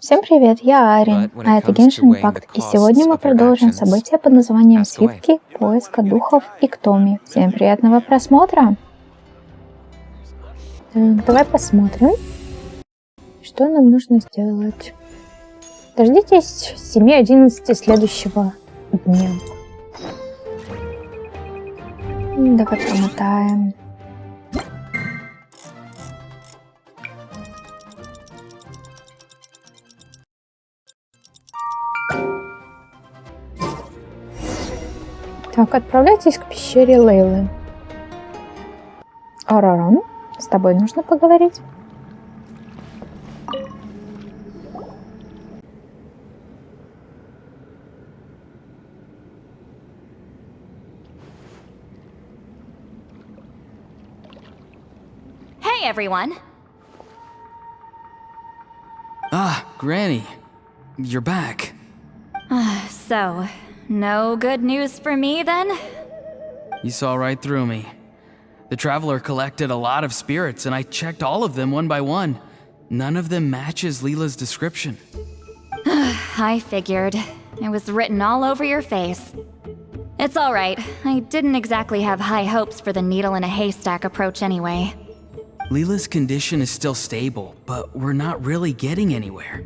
Всем привет, я Аарин, а это Genshin Impact, и сегодня мы продолжим событие под названием «Свитки, поиска духов Иктоми». Всем приятного просмотра! Так, давай посмотрим, что нам нужно сделать. Дождитесь 7-11 следующего дня. Давай промотаем. Так, отправляйтесь к пещере Лейлы. Аарон, с тобой нужно поговорить. Hey everyone! Ah, Granny. You're back. So, no good news for me then? You saw right through me. The Traveler collected a lot of spirits, and I checked all of them one by one. None of them matches Leela's description. I figured. It was written all over your face. It's alright. I didn't exactly have high hopes for the needle in a haystack approach anyway. Leela's condition is still stable, but we're not really getting anywhere.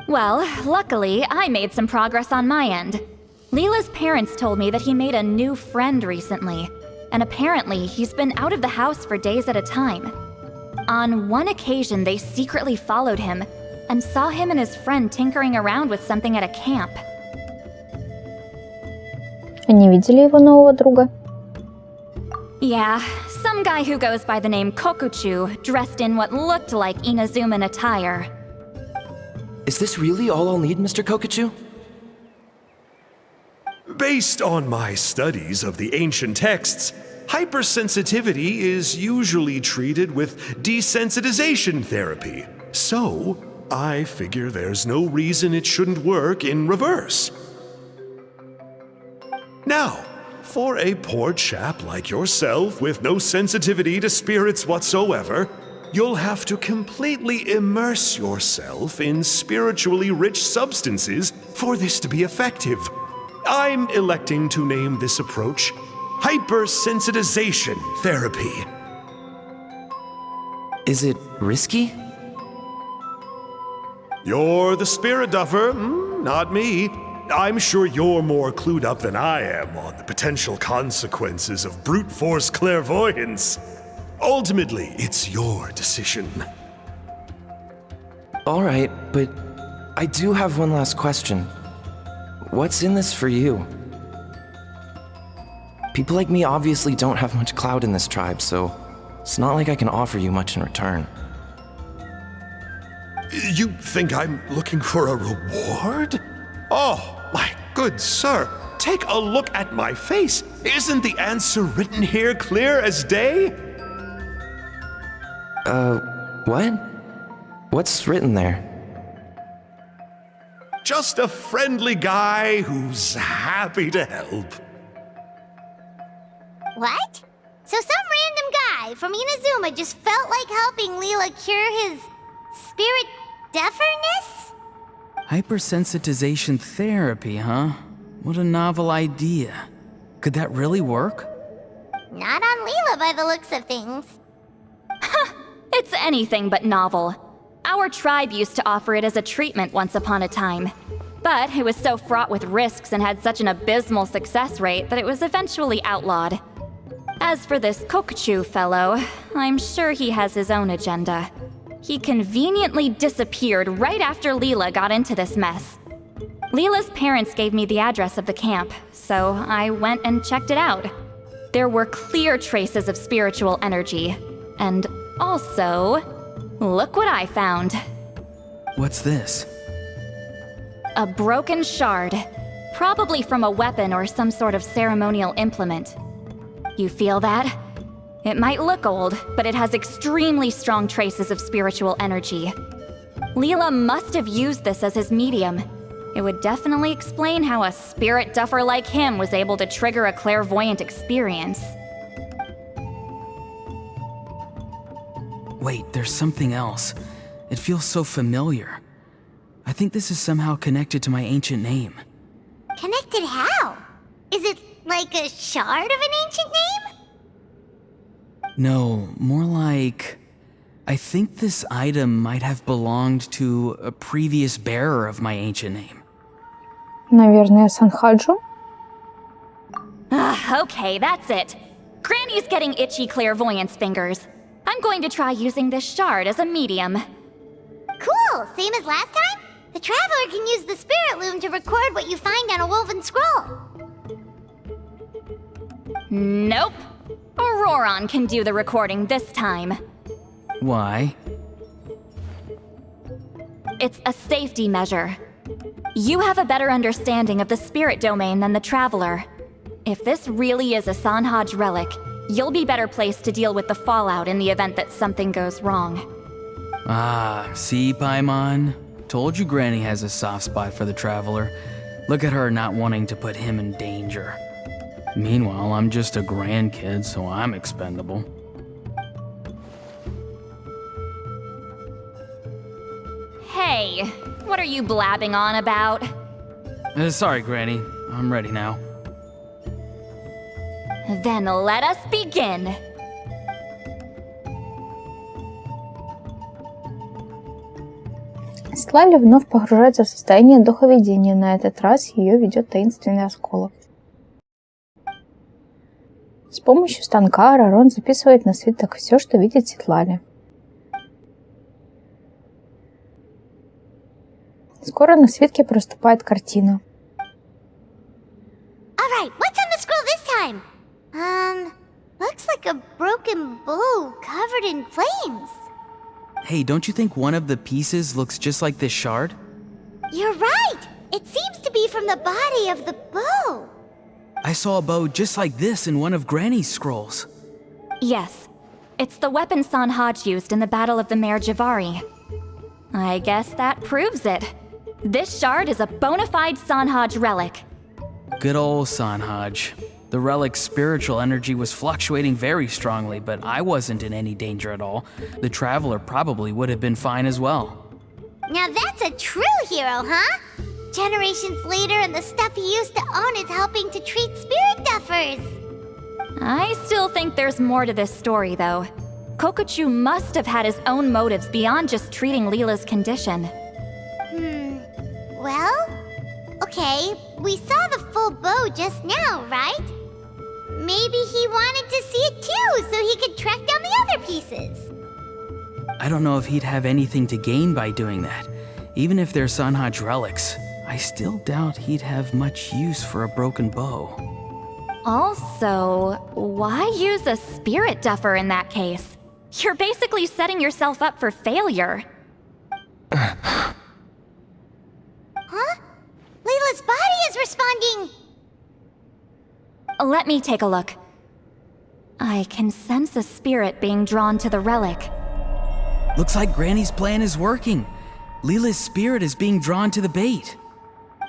Well, luckily, I made some progress on my end. Leela's parents told me that he made a new friend recently, and apparently he's been out of the house for days at a time. On one occasion, they secretly followed him and saw him and his friend tinkering around with something at a camp. Они видели его нового друга? Yeah, some guy who goes by the name Kokuchu, dressed in what looked like Inazuman attire. Is this really all I'll need, Mr. Kokuchu? Based on my studies of the ancient texts, hypersensitivity is usually treated with desensitization therapy. So, I figure there's no reason it shouldn't work in reverse. Now, for a poor chap like yourself with no sensitivity to spirits whatsoever, you'll have to completely immerse yourself in spiritually rich substances for this to be effective. I'm electing to name this approach hypersensitization therapy. Is it risky? You're the spirit duffer, not me. I'm sure you're more clued up than I am on the potential consequences of brute force clairvoyance. Ultimately, it's your decision. Alright, but I do have one last question. What's in this for you? People like me obviously don't have much clout in this tribe, so it's not like I can offer you much in return. You think I'm looking for a reward? Oh, my good sir, take a look at my face. Isn't the answer written here clear as day? What? What's written there? Just a friendly guy who's happy to help. What? So some random guy from Inazuma just felt like helping Leela cure his spirit deafness? Hypersensitization therapy, huh? What a novel idea. Could that really work? Not on Leela by the looks of things. It's anything but novel. Our tribe used to offer it as a treatment once upon a time. But it was so fraught with risks and had such an abysmal success rate that it was eventually outlawed. As for this Kokuchu fellow, I'm sure he has his own agenda. He conveniently disappeared right after Leela got into this mess. Leela's parents gave me the address of the camp, so I went and checked it out. There were clear traces of spiritual energy. And also, look what I found. What's this? A broken shard. Probably from a weapon or some sort of ceremonial implement. You feel that? It might look old, but it has extremely strong traces of spiritual energy. Leela must have used this as his medium. It would definitely explain how a spirit duffer like him was able to trigger a clairvoyant experience. Wait, there's something else. It feels so familiar. I think this is somehow connected to my ancient name. Connected how? Is it like a shard of an ancient name? No, more like... I think this item might have belonged to a previous bearer of my ancient name. Наверное, Санхаджу? Okay, that's it. Granny's getting itchy clairvoyance fingers. I'm going to try using this shard as a medium. Cool, same as last time? The Traveler can use the Spirit Loom to record what you find on a woven scroll. Nope. Auroron can do the recording this time. Why? It's a safety measure. You have a better understanding of the spirit domain than the Traveler. If this really is a Sanhaj relic, you'll be better placed to deal with the fallout in the event that something goes wrong. Ah, see, Paimon? Told you Granny has a soft spot for the Traveler. Look at her not wanting to put him in danger. Meanwhile, I'm just a grandkid, so I'm expendable. Hey, what are you blabbing on about? Sorry, Granny. I'm ready now. Then let us begin. Ситлали вновь погружается в состояние духовидения. На этот раз ее ведет таинственный осколок. С помощью станка aarin записывает на свиток все, что видит Ситлали. Скоро на свитке проступает картина. Alright, what's on the scroll this time? Looks like a broken bow covered in flames. Hey, don't you think one of the pieces looks just like this shard? You're right! It seems to be from the body of the bow. I saw a bow just like this in one of Granny's scrolls. Yes, it's the weapon Sanhaj used in the Battle of the Mare Javari. I guess that proves it. This shard is a bona fide Sanhaj relic. Good old Sanhaj. The relic's spiritual energy was fluctuating very strongly, but I wasn't in any danger at all. The Traveler probably would have been fine as well. Now that's a true hero, huh? Generations later and the stuff he used to own is helping to treat spirit duffers. I still think there's more to this story, though. Kokochu must have had his own motives beyond just treating Leela's condition. Well, okay, we saw the full bow just now, right? Maybe he wanted to see it too, so he could track down the other pieces. I don't know if he'd have anything to gain by doing that. Even if they're Sanhaj relics, I still doubt he'd have much use for a broken bow. Also, why use a spirit duffer in that case? You're basically setting yourself up for failure. Huh? Layla's body is responding! Let me take a look. I can sense a spirit being drawn to the relic. Looks like Granny's plan is working. Leela's spirit is being drawn to the bait.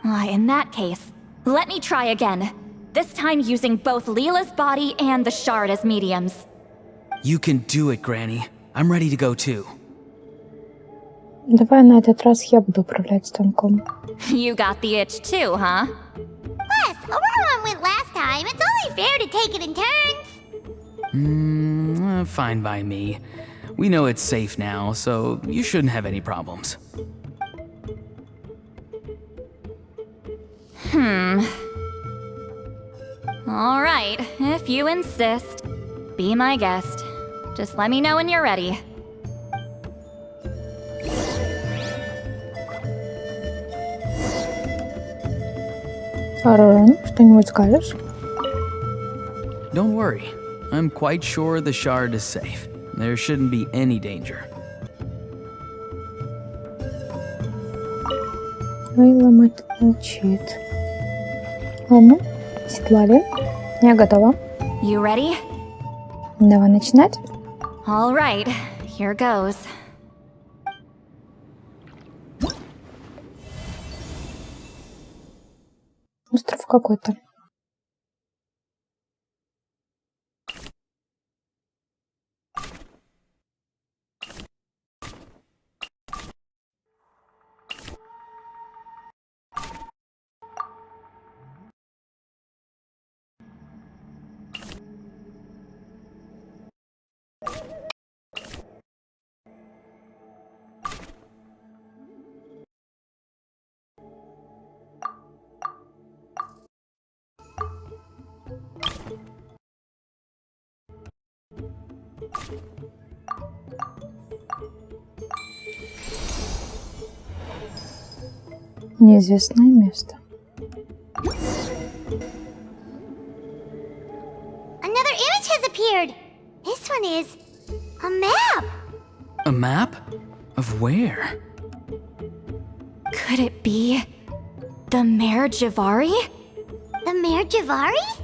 In that case, let me try again. This time using both Leela's body and the shard as mediums. You can do it, Granny. I'm ready to go too. Давай на этот раз я буду управлять станком. You got the itch too, huh? Plus, Auroron went last time. It's only fair to take it in turns. Fine by me. We know it's safe now, so you shouldn't have any problems. All right, if you insist. Be my guest. Just let me know when you're ready. aarin, что-нибудь скажешь? Don't worry. I'm quite sure the shard is safe. There shouldn't be any danger. Лейла мать молчит. Ладно, Ситлали, я готова. You ready? Давай начинать. All right, here goes. Остров какой-то. Неизвестное место. Another image has appeared. This one is a map. A map? Of where? Could it be the Mare Javari? The Mare Javari?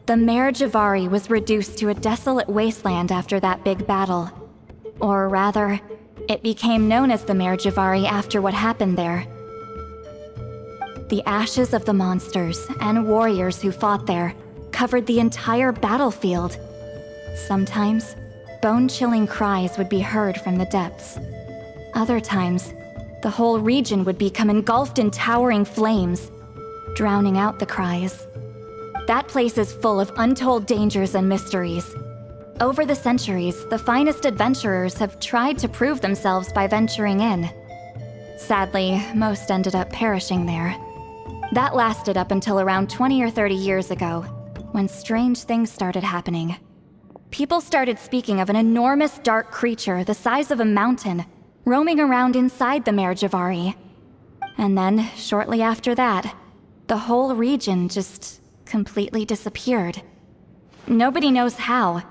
The Mare Javari was reduced to a desolate wasteland after that big battle. Or rather, it became known as the Mare Javari after what happened there. The ashes of the monsters and warriors who fought there covered the entire battlefield. Sometimes, bone-chilling cries would be heard from the depths. Other times, the whole region would become engulfed in towering flames, drowning out the cries. That place is full of untold dangers and mysteries. Over the centuries, the finest adventurers have tried to prove themselves by venturing in. Sadly, most ended up perishing there. That lasted up until around 20 or 30 years ago, when strange things started happening. People started speaking of an enormous dark creature the size of a mountain, roaming around inside the Mare Javari. And then, shortly after that, the whole region just completely disappeared. Nobody knows how,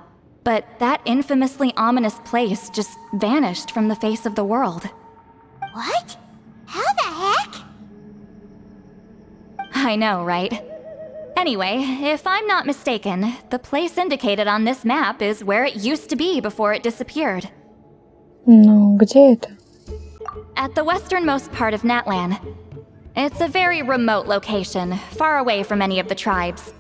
but that infamously ominous place just vanished from the face of the world. What? How the heck? I know, right? Anyway, if I'm not mistaken, the place indicated on this map is where it used to be before it disappeared. Ну, где это? At the westernmost part of Natlan. It's a very remote location, far away from any of the tribes.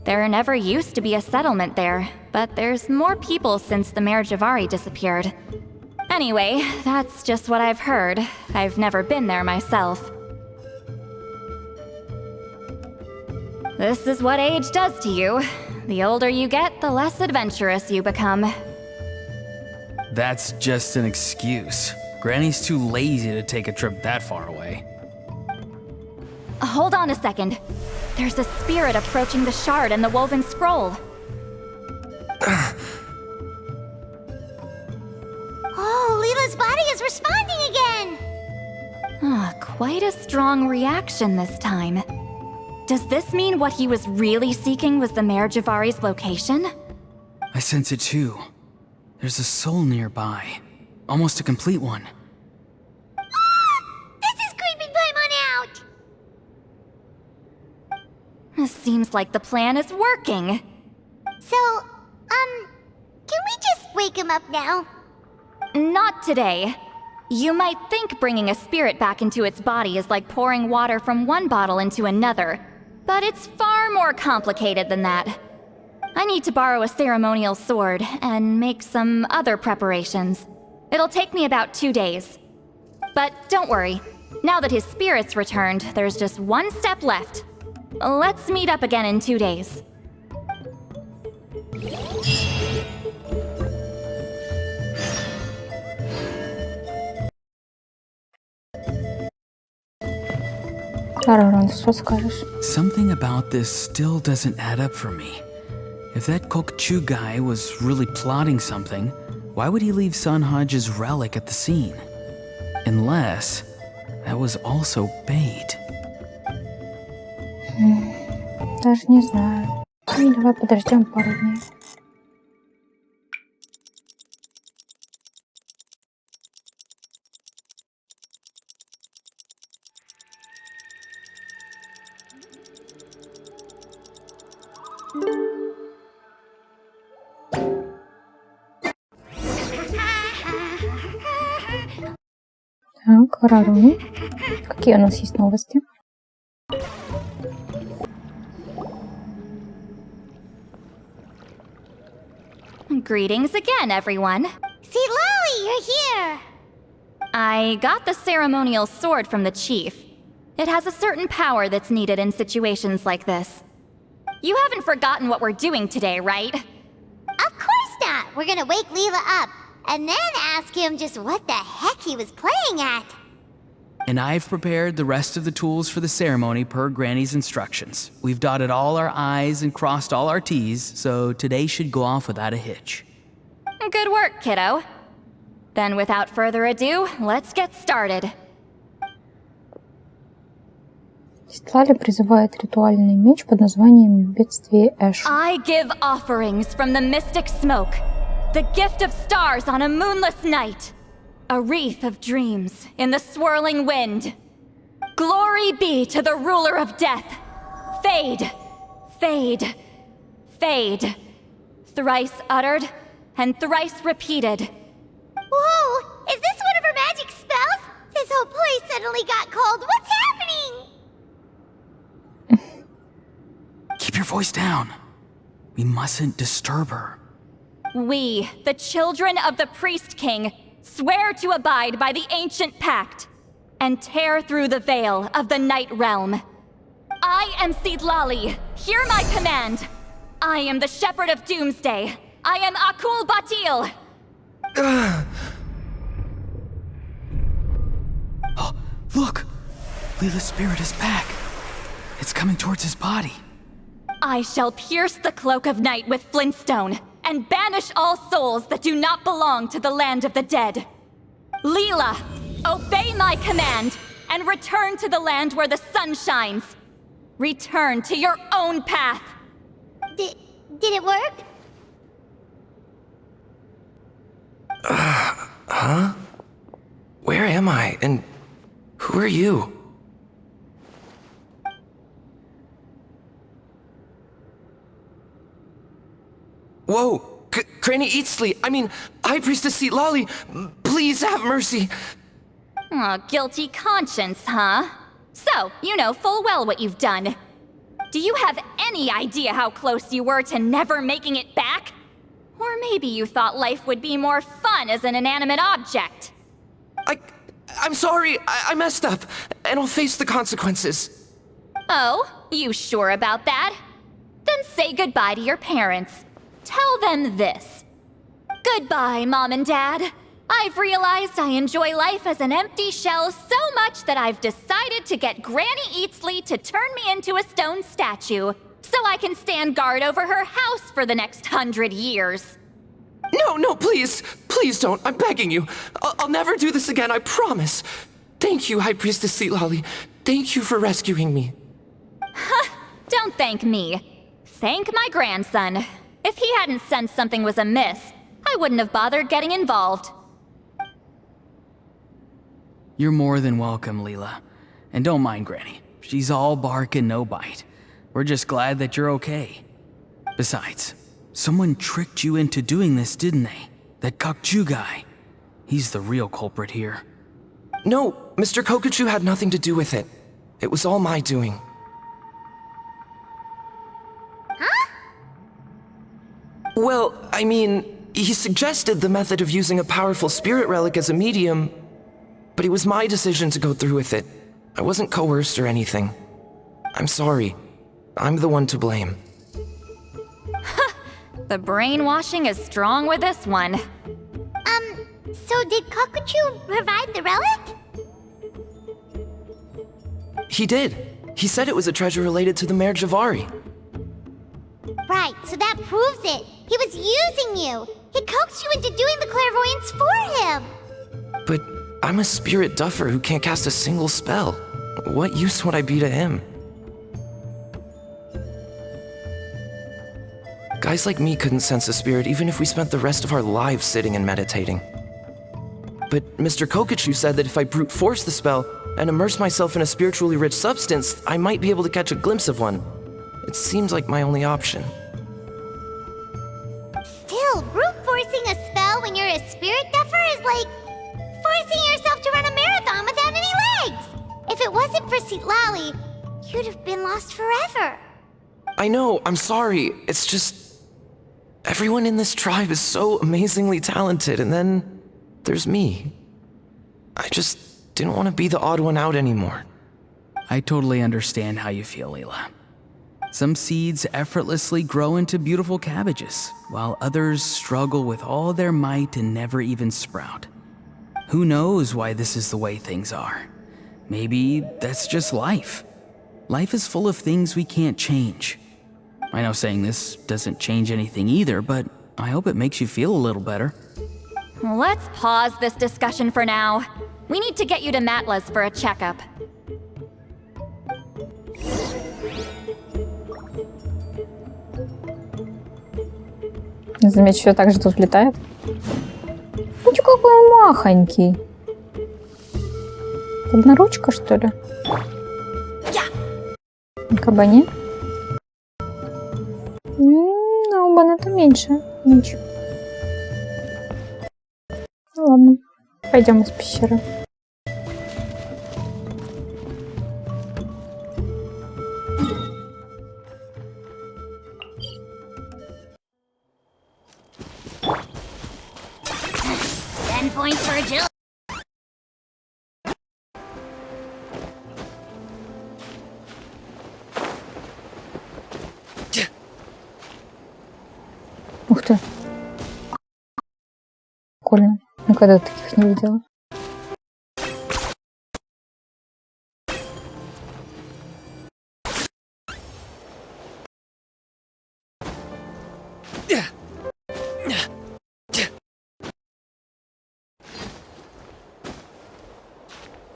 There never used to be a settlement there, but there's more people since the Mare Javari disappeared. Anyway, that's just what I've heard. I've never been there myself. This is what age does to you. The older you get, the less adventurous you become. That's just an excuse. Granny's too lazy to take a trip that far away. Hold on a second. There's a spirit approaching the shard and the woven scroll. Oh, Leela's body is responding again! Quite a strong reaction this time. Does this mean what he was really seeking was the Mare Javari's location? I sense it too. There's a soul nearby. Almost a complete one. This is creeping Paimon out! Seems like the plan is working. So, can we just wake him up now? Not today. You might think bringing a spirit back into its body is like pouring water from one bottle into another, but it's far more complicated than that. I need to borrow a ceremonial sword and make some other preparations. It'll take me about 2 days. But don't worry, now that his spirit's returned, there's just one step left. Let's meet up again in 2 days. Арарон, что скажешь? Something about this still doesn't add up for me. If that Kokchu guy was really plotting something, why would he leave Sanhaja's relic at the scene? Unless that was also bait. Даже не знаю. Ну, давай подождем пару дней. Так, Арарон. Какие у нас есть новости? Greetings again, everyone. Sиtlali, you're here! I got the ceremonial sword from the chief. It has a certain power that's needed in situations like this. You haven't forgotten what we're doing today, right? Of course not! We're gonna wake Leela up, and then ask him just what the heck he was playing at. And I've prepared the rest of the tools for the ceremony per Granny's instructions. We've dotted all our I's and crossed all our T's, so today should go off without a hitch. Good work, kiddo. Then without further ado, let's get started. Ситлали призывает ритуальный меч под названием «Бедствие Эш». I give offerings from the mystic smoke, the gift of stars on a moonless night, a wreath of dreams in the swirling wind. Glory be to the ruler of death. Fade, fade, fade. Thrice uttered and thrice repeated. Whoa! Is this one of her magic spells? This whole place suddenly got cold. What's happening? Keep your voice down. We mustn't disturb her. We, the children of the Priest King, swear to abide by the ancient pact and tear through the veil of the Night Realm. I am Sитлали. Hear my command. I am the Shepherd of Doomsday. I am Akul Batil. Oh, look! Leela's spirit is back. It's coming towards his body. I shall pierce the cloak of night with flintstone and banish all souls that do not belong to the land of the dead. Leela, obey my command and return to the land where the sun shines. Return to your own path. Did it work? Huh? Where am I? And who are you? Whoa! Granny Eatsley, High Priestess Sитлали, please have mercy! Aw, guilty conscience, huh? So, you know full well what you've done. Do you have any idea how close you were to never making it back? Or maybe you thought life would be more fun as an inanimate object. I'm sorry, I messed up, and I'll face the consequences. Oh, you sure about that? Then say goodbye to your parents. Tell them this. Goodbye, Mom and Dad. I've realized I enjoy life as an empty shell so much that I've decided to get Granny Eatsley to turn me into a stone statue, so I can stand guard over her house for the next 100 years. No, please. Please don't. I'm begging you. I'll never do this again, I promise. Thank you, High Priestess Sитлали. Thank you for rescuing me. Don't thank me. Thank my grandson. If he hadn't sensed something was amiss, I wouldn't have bothered getting involved. You're more than welcome, Leela. And don't mind Granny. She's all bark and no bite. We're just glad that you're okay. Besides, someone tricked you into doing this, didn't they? That Kokju guy. He's the real culprit here. No, Mr. Kokuchu had nothing to do with it. It was all my doing. Huh? Well, he suggested the method of using a powerful spirit relic as a medium, but it was my decision to go through with it. I wasn't coerced or anything. I'm sorry. I'm the one to blame. The brainwashing is strong with this one. So did Kokuchu provide the relic? He did. He said it was a treasure related to the Mare Javari. Right, so that proves it. He was using you. He coaxed you into doing the clairvoyance for him. But I'm a spirit duffer who can't cast a single spell. What use would I be to him? Guys like me couldn't sense a spirit even if we spent the rest of our lives sitting and meditating. But Mr. Kokuchu said that if I brute force the spell and immerse myself in a spiritually rich substance, I might be able to catch a glimpse of one. It seems like my only option. Still, brute forcing a spell when you're a spirit duffer is like forcing yourself to run a marathon without any legs. If it wasn't for Sитлали, you'd have been lost forever. I know, I'm sorry. It's just... everyone in this tribe is so amazingly talented, and then there's me. I just didn't want to be the odd one out anymore. I totally understand how you feel, Leela. Some seeds effortlessly grow into beautiful cabbages, while others struggle with all their might and never even sprout. Who knows why this is the way things are? Maybe that's just life. Life is full of things we can't change. I know saying this doesn't change anything either, but I hope it makes you feel a little better. Let's pause this discussion for now. We need to get you to Matla's for a checkup. Заметь, что так же тут летает. Ну, чё, какой махонький. Одноручка, что ли? На кабане? Ну, у баната меньше. Меньше. Ну, ладно. Пойдем из пещеры. Ух ты. Прикольно. Никогда таких не видела.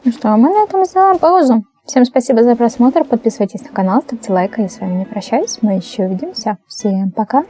Ну что, мы на этом сделаем паузу. Всем спасибо за просмотр, подписывайтесь на канал, ставьте лайк, я с вами не прощаюсь, мы еще увидимся. Всем пока!